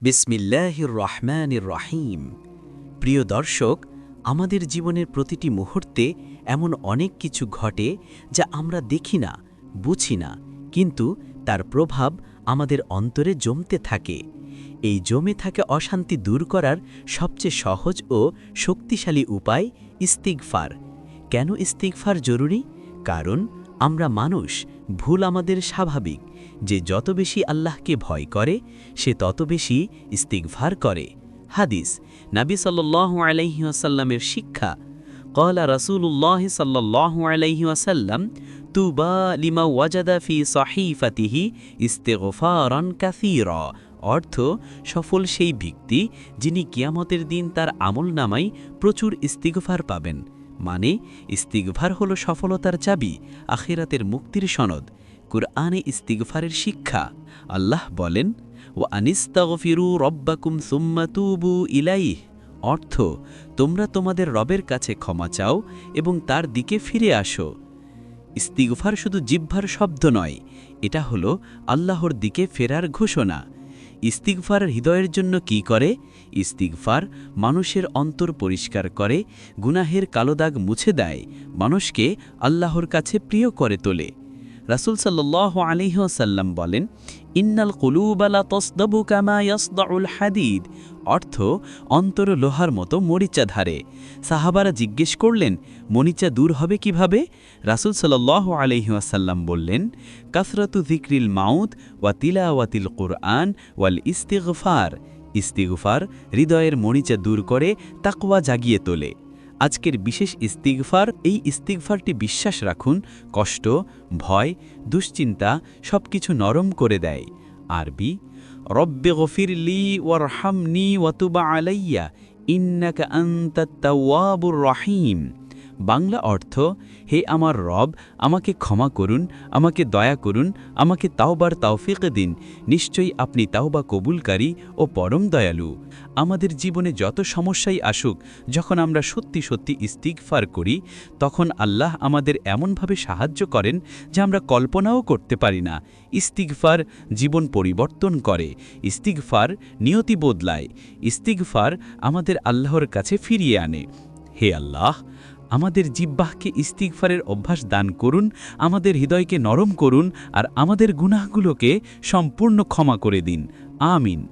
বিসমিল্লাহির রহমানির রহিম। প্রিয় দর্শক, আমাদের জীবনের প্রতিটি মুহূর্তে এমন অনেক কিছু ঘটে যা আমরা দেখি না, বুঝি না, কিন্তু তার প্রভাব আমাদের অন্তরে জমতে থাকে। এই জমে থাকা অশান্তি দূর করার সবচেয়ে সহজ ও শক্তিশালী উপায় ইস্তিগফার। কেন ইস্তিগফার জরুরি? কারণ আমরা মানুষ, ভুল আমাদের স্বাভাবিক। যে যত বেশি আল্লাহকে ভয় করে সে তত বেশি ইস্তিগফার করে। হাদিস, নবী সাল্লাল্লাহু আলাইহি ওয়াসাল্লামের শিক্ষা। ক্বালা রাসূলুল্লাহ সাল্লাল্লাহু আলাইহি ওয়াসাল্লাম, তুবা লিমা ওয়াজাদা ফি সহিফাতিহি ইস্তিগফারান কাসীরা। অর্থ, সফল সেই ব্যক্তি যিনি কিয়ামতের দিন তার আমলনামায় প্রচুর ইস্তিগফার পাবেন। মানে ইস্তিগফার হলো সফলতার চাবি, আখিরাতের মুক্তির সনদ। কুরআনে ইস্তিগফারের শিক্ষা। আল্লাহ বলেন, ওয়া আনিস্তাগফিরু রব্বাকুম সুম্মা তুবু ইলাইহ। অর্থ, তোমরা তোমাদের রবের কাছে ক্ষমা চাও এবং তার দিকে ফিরে আসো। ইস্তিগফার শুধু জিহ্বার শব্দ নয়, এটা হলো আল্লাহর দিকে ফেরার ঘোষণা। ইস্তিগফার হৃদয়ের জন্য কি করে? ইস্তিগফার মানুষের অন্তর পরিষ্কার করে, গুনাহের কালো দাগ মুছে দেয়, মানুষকে আল্লাহর কাছে প্রিয় করে তোলে। রাসূল সাল্লাল্লাহু আলাইহি ওয়াসাল্লাম বলেন, ইন্নাল কুলুবা লা তাসদাবু কামা ইয়াসদাউল হাদিদ। অর্থ, অন্তর লোহার মতো মরিচা ধারে। সাহাবারা জিজ্ঞেস করলেন, মরিচা দূর হবে কিভাবে? রাসূল সাল্লাল্লাহু আলাইহি ওয়াসাল্লাম বললেন, কাসরাতু যিকরিল মাউত ওয়া তিলাওয়াতিল কুরআন ওয়াল ইস্তিগফার। ইস্তিগফার হৃদয়ের মরিচা দূর করে, তাকওয়া জাগিয়ে তোলে। আজকের বিশেষ ইস্তিগফার, এই ইস্তিগফারটি বিশ্বাস রাখুন, কষ্ট, ভয়, দুশ্চিন্তা সবকিছু নরম করে দেয়। আরবি, রব্বে গফিরলি ওয়ারহামনি ওয়াতুব আলাইয়া ইন্নাকা আনতাত তাওয়াবুর রহিম। বাংলা অর্থ, হে আমার রব, আমাকে ক্ষমা করুন, আমাকে দয়া করুন, আমাকে তাওবার তৌফিক দিন। নিশ্চয়ই আপনি তাওবা কবুলকারী ও পরম দয়ালু। আমাদের জীবনে যত সমস্যাই আসুক, যখন আমরা সত্যি সত্যি ইস্তিগফার করি, তখন আল্লাহ আমাদের এমনভাবে সাহায্য করেন যা আমরা কল্পনাও করতে পারি না। ইস্তিগফার জীবন পরিবর্তন করে। ইস্তিগফার নিয়তি বদলায়। ইস্তিগফার আমাদের আল্লাহর কাছে ফিরিয়ে আনে। হে আল্লাহ, আমাদের জিহ্বাকে ইস্তিগফারের অভ্যাস দান করুন, আমাদের হৃদয়কে নরম করুন, আর আমাদের গুনাহগুলোকে সম্পূর্ণ ক্ষমা করে দিন। আমিন।